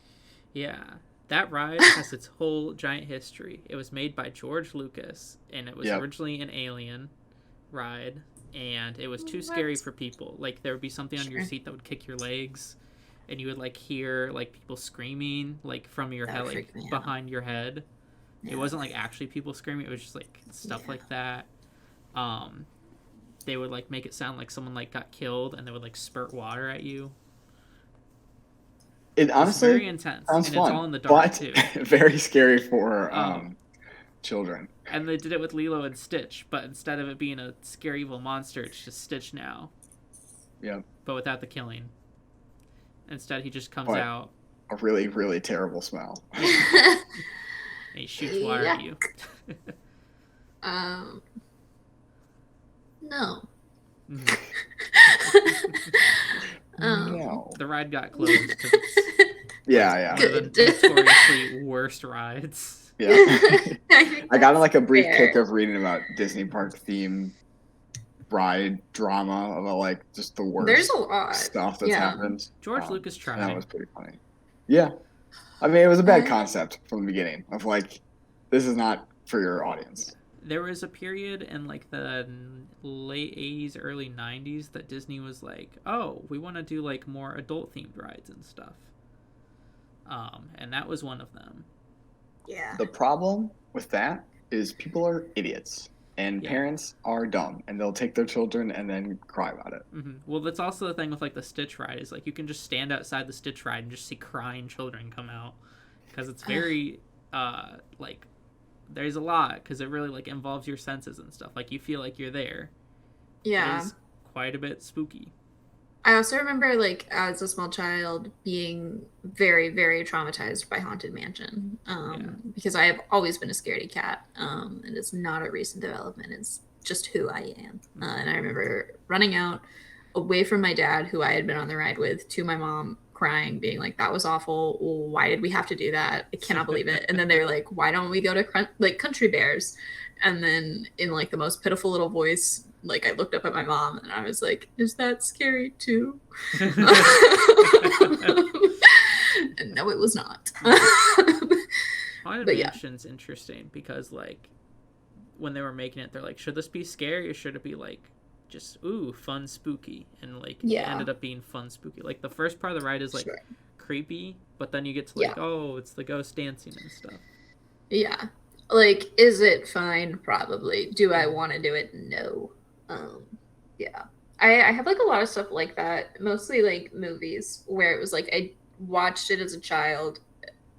Yeah. That ride has its whole giant history. It was made by George Lucas, and it was originally an Alien ride, and it was too scary for people. Like, there would be something on your seat that would kick your legs, and you would, like, hear, like, people screaming, like, from your head, like, behind your head. Yeah. It wasn't, like, actually people screaming. It was just, like, stuff like that. They would, like, make it sound like someone, like, got killed, and they would, like, spurt water at you. It honestly very intense, and fun, it's all in the dark too. Very scary for children. And they did it with Lilo and Stitch, but instead of it being a scary evil monster, it's just Stitch now. Yeah. But without the killing. Instead, he just comes out. A really, really terrible smell. And he shoots water at you. No. No. The ride got closed because it's one of the notoriously worst rides. Yeah. I got like a brief kick of reading about Disney park theme ride drama about like just the worst There's a lot stuff that's happened. George Lucas tried. That was pretty funny. Yeah. I mean, it was a bad concept from the beginning of like, this is not for your audience. There was a period in like the late 80s, early 90s that Disney was like, oh, we want to do like more adult themed rides and stuff. And that was one of them. Yeah. The problem with that is people are idiots and parents are dumb and they'll take their children and then cry about it. Mm-hmm. Well, that's also the thing with like the Stitch ride is like you can just stand outside the Stitch ride and just see crying children come out because it's very like there's a lot because it really like involves your senses and stuff. Like you feel like you're there. Yeah. It is quite a bit spooky. I also remember like as a small child being very, very traumatized by Haunted Mansion because I have always been a scaredy cat and it's not a recent development. It's just who I am. And I remember running out away from my dad, who I had been on the ride with, to my mom, crying, being like, that was awful. Why did we have to do that? I cannot believe it. And then they were like, why don't we go to like Country Bears? And then in like the most pitiful little voice, like I looked up at my mom and I was like, is that scary too? And no, it was not. Haunted Mansion's interesting because like when they were making it, they're like, should this be scary or should it be like just fun spooky? And like it ended up being fun spooky. Like the first part of the ride is like creepy, but then you get to like it's the ghost dancing and stuff. Yeah. Like, is it fine? Probably. Do I want to do it? No. I have like a lot of stuff like that, mostly like movies where it was like I watched it as a child,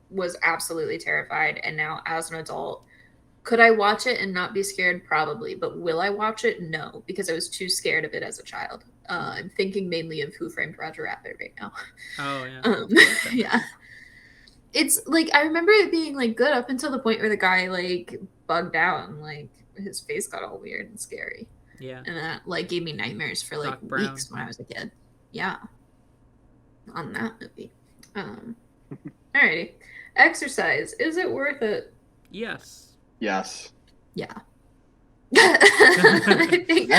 was absolutely terrified, and now as an adult, could I watch it and not be scared? Probably. But will I watch it? No, because I was too scared of it as a child. I'm thinking mainly of Who Framed Roger Rabbit right now. Oh, yeah. Yeah. It's like, I remember it being like good up until the point where the guy like bugged out and like his face got all weird and scary. Yeah. And that like gave me nightmares for like weeks when I was a kid. Yeah. On that movie. Alrighty. Exercise. Is it worth it? Yes. Yes. Yeah. I think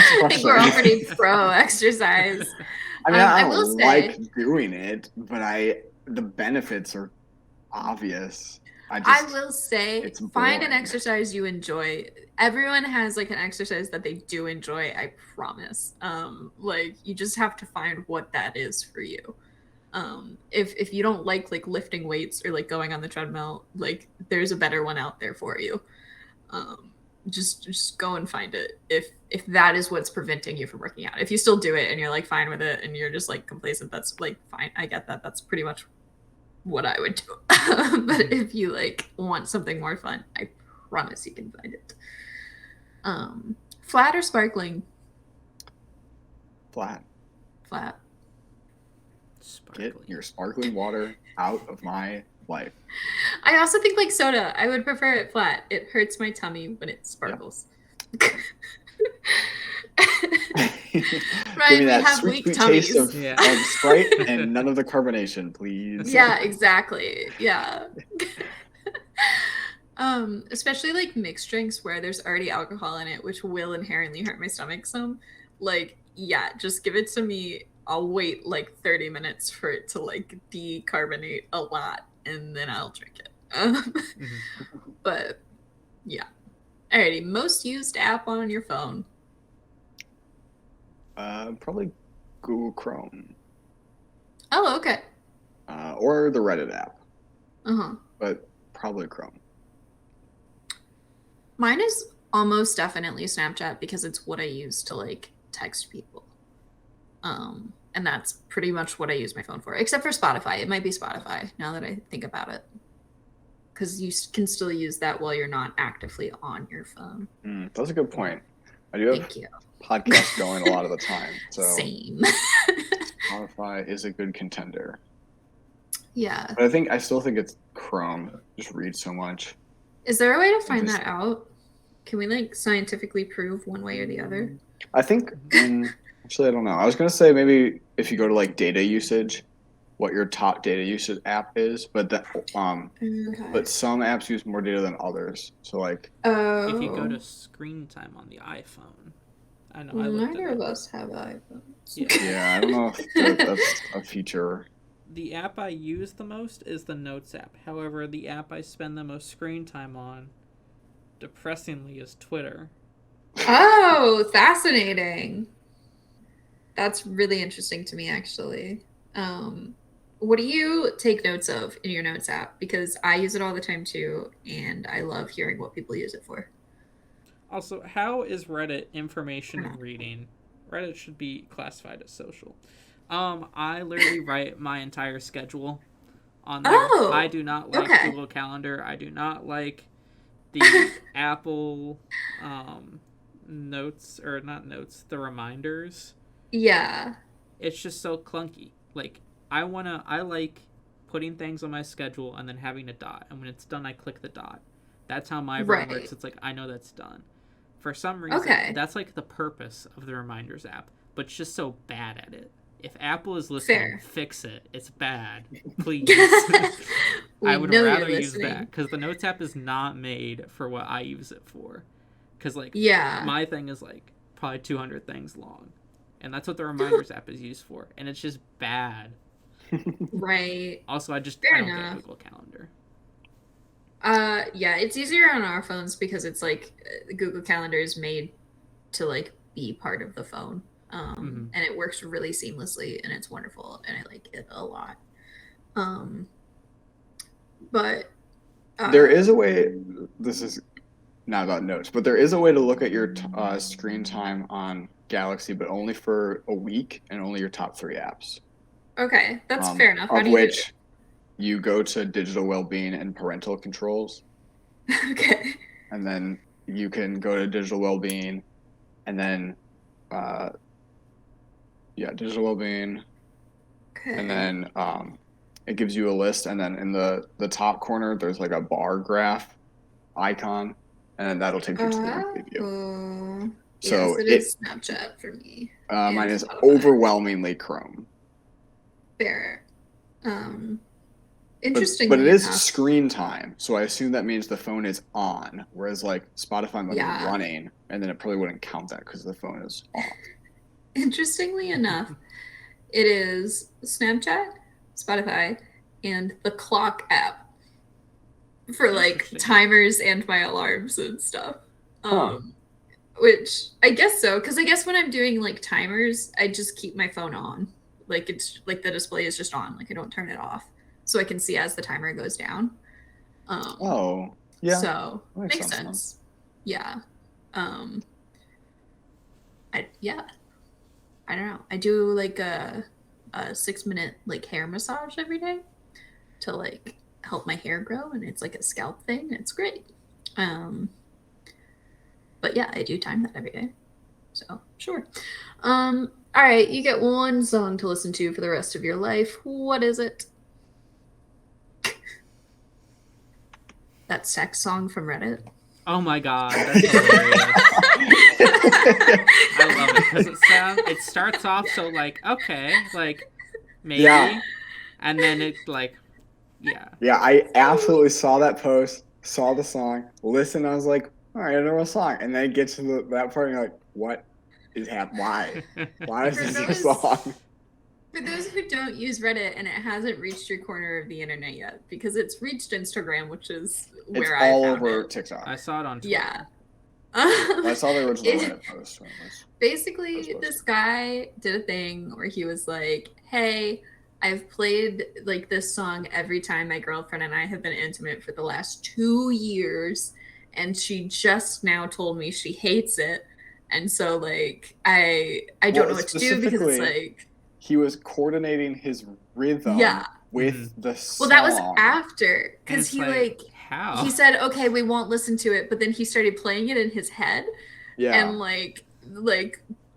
we're all pretty pro exercise. I mean, I will like doing it, but the benefits are obvious. I will say, find an exercise you enjoy. Everyone has like an exercise that they do enjoy, I promise. Like you just have to find what that is for you. If you don't like lifting weights or like going on the treadmill, like there's a better one out there for you. Just go and find it if that is what's preventing you from working out. If you still do it and you're like fine with it and you're just like complacent, that's like fine. I get that. That's pretty much what I would do. But if you like want something more fun, I promise you can find it. Flat or sparkling? Flat. Sparkling. Get your sparkling water out of my life. I also think like soda. I would prefer it flat. It hurts my tummy when it sparkles. Yeah. Give me that sweet taste of Sprite and none of the carbonation, please. Yeah, exactly. Yeah. Especially like mixed drinks where there's already alcohol in it, which will inherently hurt my stomach some. Like, yeah, just give it to me. I'll wait like 30 minutes for it to like decarbonate a lot, and then I'll drink it. But yeah. Alrighty, most used app on your phone. Probably Google Chrome. Oh, okay. Or the Reddit app. Uh-huh. But probably Chrome. Mine is almost definitely Snapchat because it's what I use to like text people. And that's pretty much what I use my phone for, except for Spotify. It might be Spotify now that I think about it. Because you can still use that while you're not actively on your phone. That's a good point. I do have podcasts going a lot of the time. So same. Spotify is a good contender. Yeah. But I still think it's Chrome. Just read so much. Is there a way to find that out? Can we like scientifically prove one way or the other? I think actually I don't know. I was gonna say maybe if you go to like data usage, what your top data usage app is, but that but some apps use more data than others. So like if you go to screen time on the iPhone, I know neither of us have iPhones. Yeah, I don't know if that's a feature. The app I use the most is the Notes app. However, the app I spend the most screen time on, depressingly, is Twitter. Oh, fascinating. That's really interesting to me, actually. What do you take notes of in your Notes app? Because I use it all the time, too, and I love hearing what people use it for. Also, how is Reddit information and reading? Reddit should be classified as social. I literally write my entire schedule on there. Oh, I do not like Google Calendar. I do not like the Apple notes, or not notes, the reminders. Yeah. It's just so clunky. Like, I like putting things on my schedule and then having a dot. And when it's done, I click the dot. That's how my brain works. It's like, I know that's done. For some reason, that's like the purpose of the reminders app, but it's just so bad at it. If Apple is listening, fix it. It's bad. Please. I would rather use that, because the Notes app is not made for what I use it for. Because, like, my thing is, like, probably 200 things long. And that's what the Reminders app is used for. And it's just bad. Right. Also, I don't get Google Calendar. Yeah, it's easier on our phones because it's, like, Google Calendar is made to, like, be part of the phone. And it works really seamlessly, and it's wonderful, and I like it a lot. But there is a way. This is not about notes, but there is a way to look at your screen time on Galaxy, but only for a week and only your top 3 apps. Okay, that's fair enough. Of which you go to digital well-being and parental controls. Okay. And then you can go to digital well-being, and then digital well-being. Okay. And then it gives you a list, and then in the top corner there's like a bar graph icon, and then that'll take you to the preview. So it is Snapchat for me. Mine is overwhelmingly Chrome. Fair. Interesting. But it is screen time, so I assume that means the phone is on, whereas like Spotify might be running, and then it probably wouldn't count that because the phone is off. Interestingly enough, it is Snapchat, Spotify, and the clock app for like timers and my alarms and stuff. Which I guess so, because I guess when I'm doing like timers, I just keep my phone on. Like it's like the display is just on, like I don't turn it off, so I can see as the timer goes down. So makes sense. Yeah. I don't know. I do like a 6-minute like hair massage every day to like help my hair grow, and it's like a scalp thing. It's great. But yeah, I do time that every day. So sure. All right, you get one song to listen to for the rest of your life. What is it? that sex song from Reddit? Oh my god, that's hilarious. I love it because it starts off so like, okay, like maybe, and then it's like, yeah. Yeah, I absolutely saw that post, saw the song, listened, I was like, all right, I know a song, and then it gets to that part, and you're like, what is happening? Why? Why is this a song? For those who don't use Reddit and it hasn't reached your corner of the internet yet, because it's reached Instagram, which is where I found it. It's all over TikTok. I saw it on Twitter. Yeah. I saw the original Reddit post. Basically, this guy did a thing where he was like, hey, I've played like this song every time my girlfriend and I have been intimate for the last 2 years, and she just now told me she hates it. And so like I don't know what to do because it's like he was coordinating his rhythm with the song. Well, that was after, because he like how? He said, okay, we won't listen to it, but then he started playing it in his head. Yeah. And like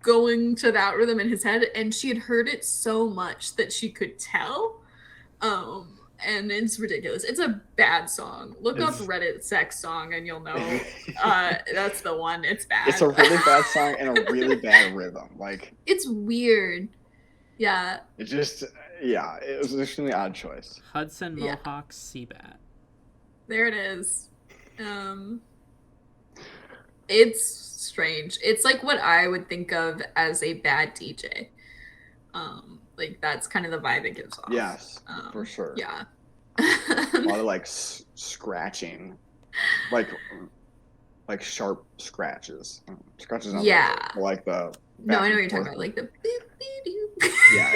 going to that rhythm in his head, and she had heard it so much that she could tell. And it's ridiculous. It's a bad song. Look up Reddit sex song and you'll know that's the one. It's bad. It's a really bad song and a really bad rhythm. Like, it's weird. Yeah. It just, it was an extremely odd choice. Hudson Mohawk Seabat. There it is. It's strange. It's like what I would think of as a bad DJ. Like that's kind of the vibe it gives off. Yes, for sure. Yeah. A lot of like scratching, like sharp scratches. Scratches. Not like the. No, I know what you're talking about. Like the. Yeah.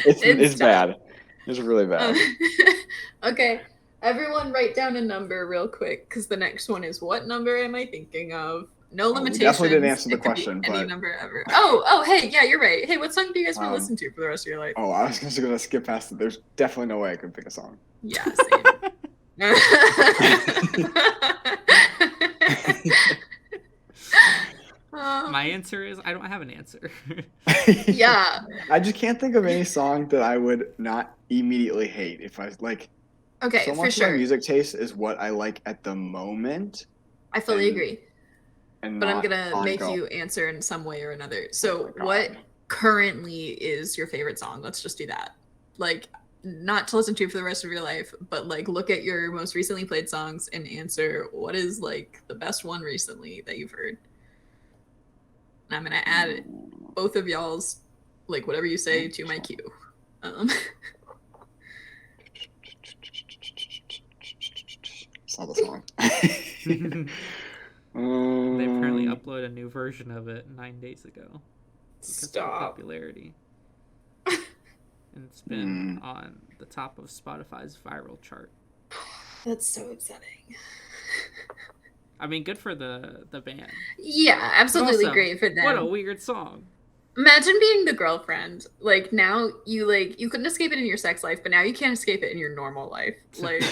It's bad. It's really bad. Okay. Everyone write down a number real quick, because the next one is what number am I thinking of? No limitations. We definitely didn't answer the question, but any number ever. Oh, hey, yeah, you're right. Hey, what song do you guys want to listen to for the rest of your life? Oh, I was just gonna skip past it. There's definitely no way I could pick a song. Yeah, same. My answer is I don't have an answer. Yeah. I just can't think of any song that I would not immediately hate if I like. Okay, so much of my music taste is what I like at the moment. I fully agree. But I'm gonna make you answer in some way or another. So what currently is your favorite song? Let's just do that. Like, not to listen to for the rest of your life, but like look at your most recently played songs and answer what is like the best one recently that you've heard. And I'm gonna add both of y'all's, like whatever you say, to my queue. Saw the song. They apparently uploaded a new version of it 9 days ago. Stop. Of popularity. And it's been on the top of Spotify's viral chart. That's so upsetting. I mean, good for the band. Yeah, absolutely also, great for them. What a weird song. Imagine being the girlfriend. Like now you couldn't escape it in your sex life, but now you can't escape it in your normal life. Like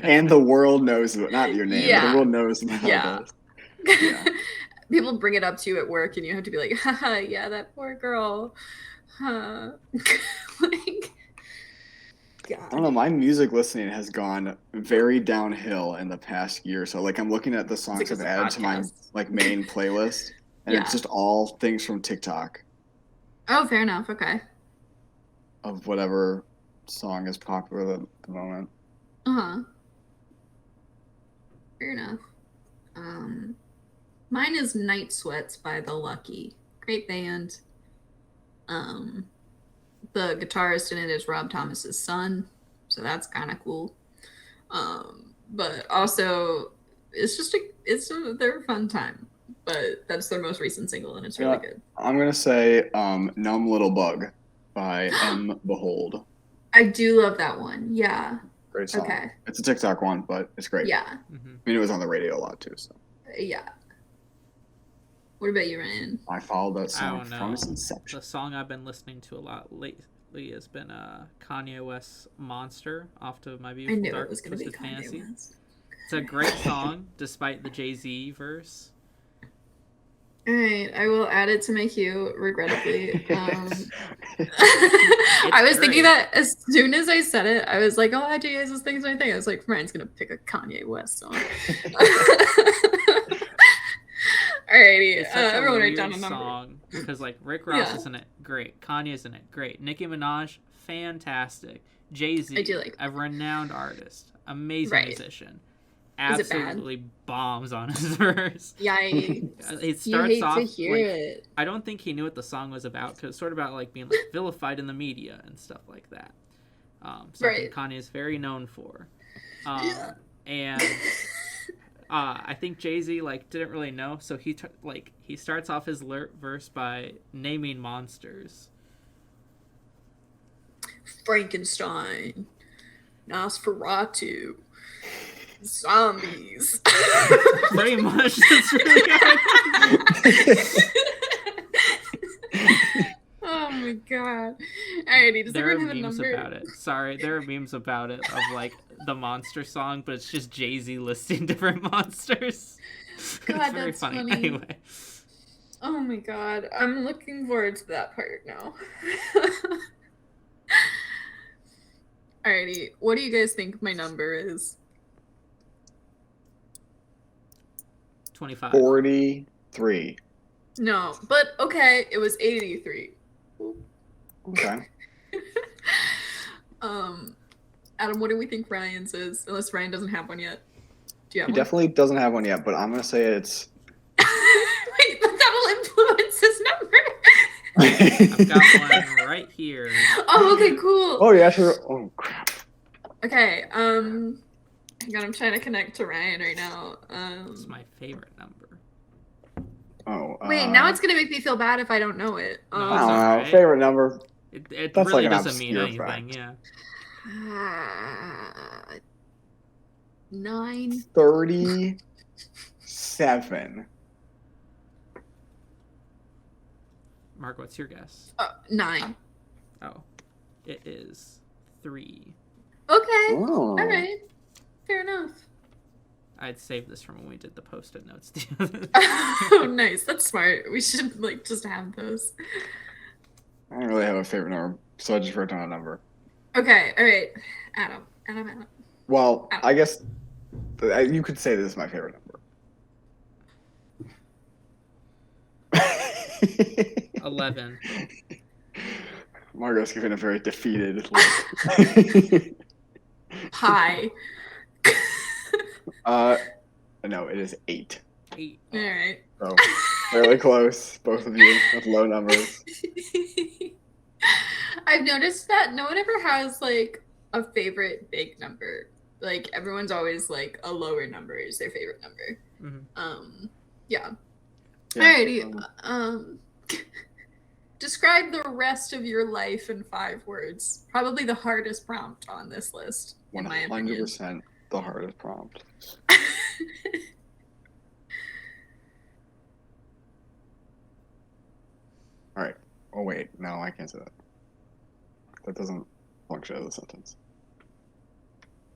and the world knows it. Not your name. Yeah. The world knows about it. Yeah. People bring it up to you at work and you have to be like, haha, yeah, that poor girl. Huh. Like God. I don't know, my music listening has gone very downhill in the past year. So like I'm looking at the songs I've added to my like main playlist. And it's just all things from TikTok. Oh, fair enough. Okay. Of whatever song is popular at the moment. Uh-huh. Fair enough. Mine is Night Sweats by The Lucky. Great band. The guitarist in it is Rob Thomas's son, so that's kind of cool. But also, they're a fun time. But that's their most recent single, and it's really good. I'm gonna say "Numb Little Bug" by M. Behold. I do love that one. Yeah. Great song. Okay. It's a TikTok one, but it's great. Yeah. Mm-hmm. I mean, it was on the radio a lot too. So. Yeah. What about you, Ryan? I followed that song from its inception. The song I've been listening to a lot lately has been Kanye West's "Monster" off of My Beautiful Dark Twisted Fantasy. It's a great song, despite the Jay-Z verse. All right. right. I will add it to my queue, regrettably. I was thinking that as soon as I said it, I was like, oh, I do use this thing's my thing. I was like, Ryan's going to pick a Kanye West song. Alrighty. Everyone write down a number. Song, because, like, Rick Ross is in it. Great. Kanye's in it. Great. Nicki Minaj, fantastic. Jay-Z, I do like a renowned artist. Amazing musician. Absolutely bombs on his verse. Yikes. It starts off like, I don't think he knew what the song was about, because it's sort of about like being like vilified in the media and stuff like that. Something Kanye is very known for. And I think Jay-Z like didn't really know, so he starts off his verse by naming monsters. Frankenstein, Nosferatu, zombies. Pretty much. That's really Oh my god. Alrighty, does everyone have a number? About it. Sorry, there are memes about it of like the monster song, but it's just Jay-Z listing different monsters. God, that's funny. Anyway. Oh my god. I'm looking forward to that part now. Alrighty, what do you guys think my number is? 25. 43. No, but okay, it was 83. Okay. Adam, what do we think Ryan's is? Unless Ryan doesn't have one yet. Do you have one? He definitely doesn't have one yet, but I'm gonna say it's. Wait, but that'll influence his number. I've got one right here. Oh, okay, cool. Oh yeah, sure. Oh crap. Okay, hang on, I'm trying to connect to Ryan right now. It's my favorite number. Oh. Wait, now it's gonna make me feel bad if I don't know it. I don't know. Right. Favorite number. It that's really like doesn't mean anything. Fact. Yeah. 37. Mark, what's your guess? 9. Oh, it is 3. Okay. Oh. All right. Fair enough. I'd save this from when we did the post-it notes. Oh, nice. That's smart. We should like just have those. I don't really have a favorite number, so I just wrote down a number. Okay. All right. Adam. Well, Adam. I guess you could say this is my favorite number. 11. Margot's giving a very defeated look. Hi. No, it is 8. 8. All right. So, fairly close, both of you, with low numbers. I've noticed that no one ever has, like, a favorite big number. Like, everyone's always, like, a lower number is their favorite number. Mm-hmm. Yeah. Alrighty. Describe the rest of your life in 5 words. Probably the hardest prompt on this list, in my opinion. 100% the hardest prompt. All right. Oh, wait. No, I can't say that. That doesn't function as a sentence.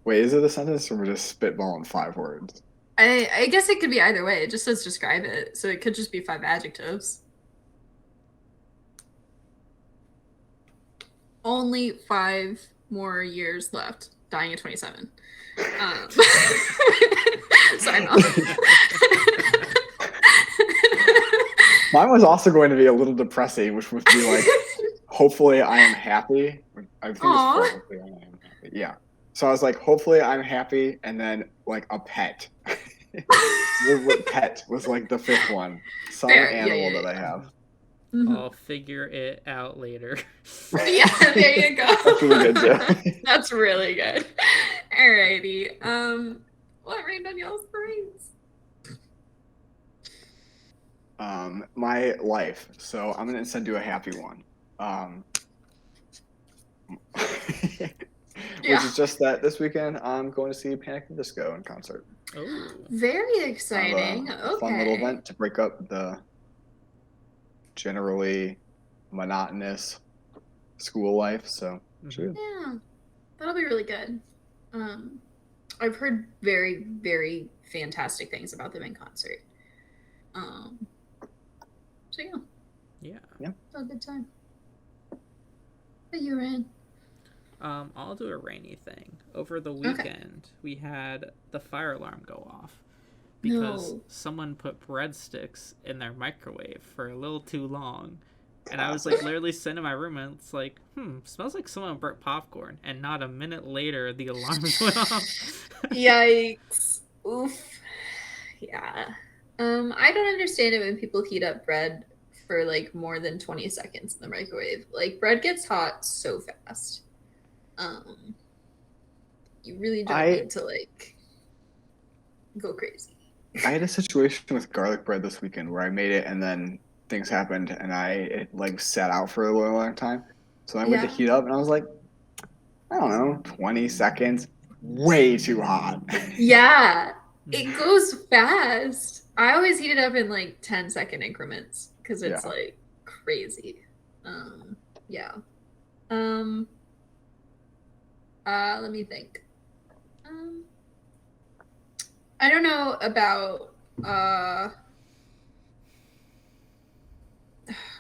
Wait, is it a sentence or we're just spitballing 5 words? I guess it could be either way. It just says describe it. So it could just be 5 adjectives. Only 5 more years left. Dying at 27. Sorry, Mom. Mine was also going to be a little depressing, which would be like, hopefully I am happy. I think it's hopefully I am happy. Yeah. So I was like, hopefully I'm happy, and then like a pet. Pet was like the 5th one. Some animal that I have. Mm-hmm. I'll figure it out later. Yeah, there you go. That's really good, yeah. That's really good. Alrighty. What rained on y'all's brains? My life. So I'm gonna instead do a happy one. Which is just that this weekend I'm going to see Panic! At the Disco in concert. Oh. Very exciting. A fun little event to break up the generally monotonous school life. So yeah, that'll be really good. I've heard very, very fantastic things about them in concert. So yeah. A good time. What you in? I'll do a rainy thing. Over the weekend, we had the fire alarm go off because someone put breadsticks in their microwave for a little too long. And I was like literally sitting in my room and it's like, smells like someone burnt popcorn. And not a minute later, the alarms went off. Yikes. Oof. Yeah. I don't understand it when people heat up bread for like more than 20 seconds in the microwave. Like bread gets hot so fast. You really don't need to like go crazy. I had a situation with garlic bread this weekend where I made it and then things happened and it like sat out for a really long time. So I went to heat up and I was like, I don't know, 20 seconds, way too hot. Yeah, it goes fast. I always heat it up in like 10-second increments because it's like crazy. Let me think. I don't know about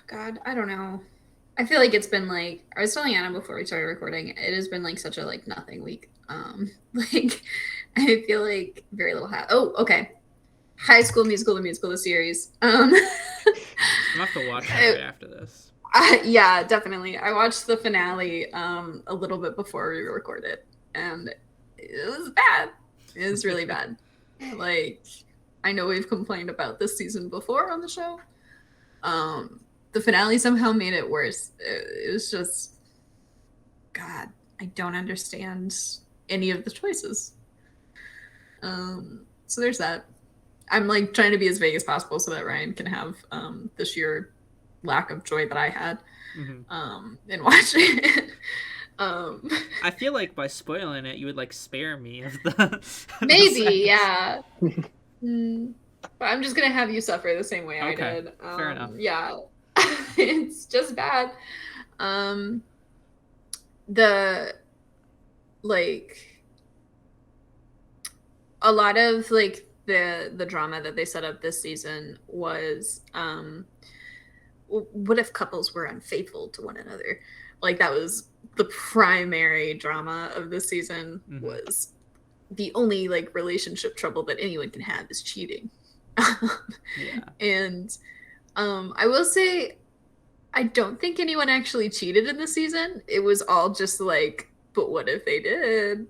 God, I don't know. I feel like it's been like I was telling Anna before we started recording, it has been like such a like nothing week. Like I feel like very little okay. High School Musical, the musical, the series. I'm gonna have to watch it right after this. Yeah, definitely. I watched the finale a little bit before we recorded, and it was bad. It was really bad. Like, I know we've complained about this season before on the show. The finale somehow made it worse. It was just, God, I don't understand any of the choices. So there's that. I'm like trying to be as vague as possible so that Ryan can have the sheer lack of joy that I had in watching it. I feel like by spoiling it, you would like spare me of the maybe, yeah. But I'm just gonna have you suffer the same way I did. Fair enough. Yeah, it's just bad. The like a lot of like the drama that they set up this season was what if couples were unfaithful to one another? Like that was the primary drama of this season. Was the only like relationship trouble that anyone can have is cheating. And I will say I don't think anyone actually cheated in this season. It was all just like, but what if they did?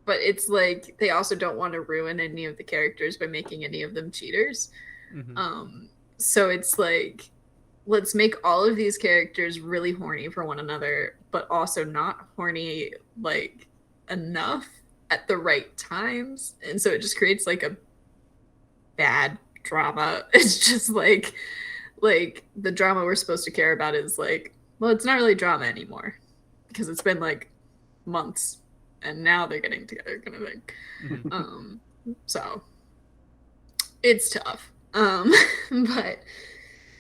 But it's like they also don't want to ruin any of the characters by making any of them cheaters. So it's like, let's make all of these characters really horny for one another, but also not horny like enough at the right times. And so it just creates like a bad drama. It's just like the drama we're supposed to care about is like, well, it's not really drama anymore because it's been like months and now they're getting together kind of thing. So it's tough. But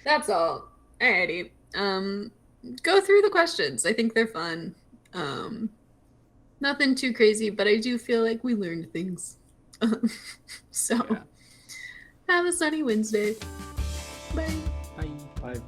that's all. Alrighty. Go through the questions. I think they're fun. Nothing too crazy, but I do feel like we learned things. So have a sunny Wednesday. Bye. Bye.